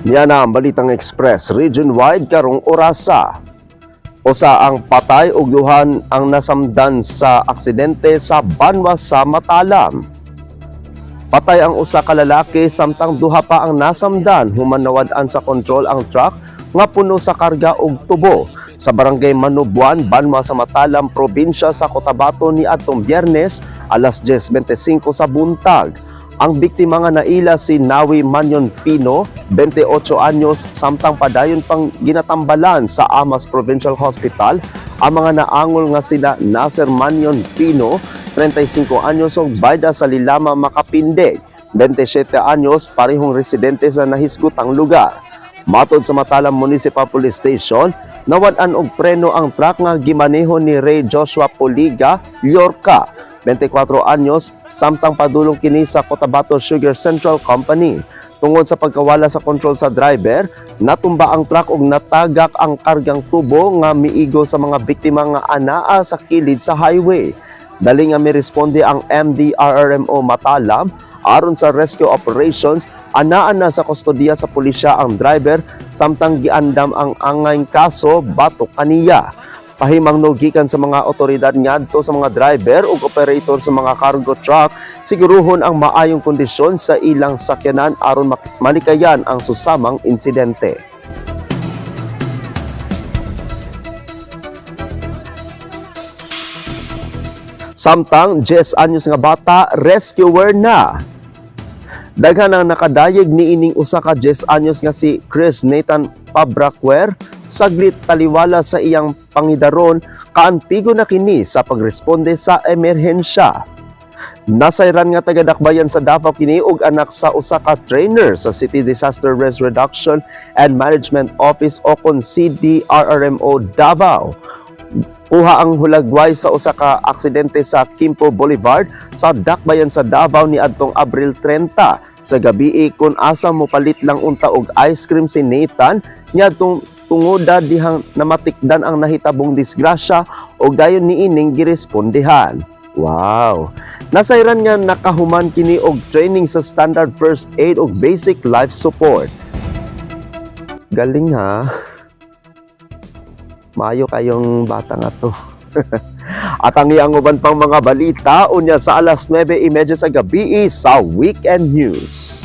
Niya na ang Balitang Express region-wide karong orasa. Usa ang patay ug duhan ang nasamdan sa aksidente sa Banwa sa Matalam. Patay ang usa ka lalaki samtang duha pa ang nasamdan human nawad-an sa kontrol ang truck nga puno sa karga ug tubo sa barangay Manubuan, Banwa sa Matalam, probinsya sa Cotabato ni atong Biyernes alas 10:25 sa buntag. Ang biktima nga naila si Nawi Manyon Pino, 28 anyos, samtang padayon pang ginatambalan sa Amas Provincial Hospital. Ang mga naangol nga sila Nasser Manyon Pino, 35 anyos ug bayda sa Lilama Makapindig, 27 anyos, parehong residente sa nahisgutang lugar. Matod sa Matalam Municipal Police Station, nawad-an og preno ang truck nga gimaneho ni Ray Joshua Poliga Llorca, 24 anyos, samtang padulong kini sa Cotabato Sugar Central Company. Tungod sa pagkawala sa kontrol sa driver, natumba ang truck ug natagak ang kargang tubo nga miigo sa mga biktima nga anaa sa kilid sa highway. Dali nga miresponde ang MDRRMO Matalam aron sa rescue operations. Anaan na sa kustodiya sa pulisya ang driver samtang giandam ang angayng kaso batok kaniya. Pahimang gikan sa mga otoridad ngadto sa mga driver ug operator sa mga cargo truck, siguruhon ang maayong kondisyon sa ilang sakyanan aron malikayan ang susamang insidente. Samtang 10 anyos nga bata rescuer na. Daghan ang nakadayeg niining usa ka 10 anyos nga si Chris Nathan Pabraquer, saglit taliwala sa iyang pangidaron, kaantigo na kini sa pagresponde sa emerhensya. Nasayran nga taga-dakbayan sa Davao kini ug anak sa usa ka trainer sa City Disaster Risk Reduction and Management Office o kon CDRRMO Davao. Kuha ang hulagway sa usa ka aksidente sa Quimpo Boulevard sa dakbayan sa Davao ni adtong Abril 30 sa gabii kun asa mo palit lang unta og ice cream si Nathan niadtong tungoda dihang namatikdan ang nahitabong disgrasya o dayon niining girespondehan. Wow! Nasayran nga nakahuman kini og training sa standard first aid ug basic life support. Galing ha. Maayo kayong bata nga to. At ang iyang uban pang mga balita unya sa alas 9:30 sa gabi sa Weekend News.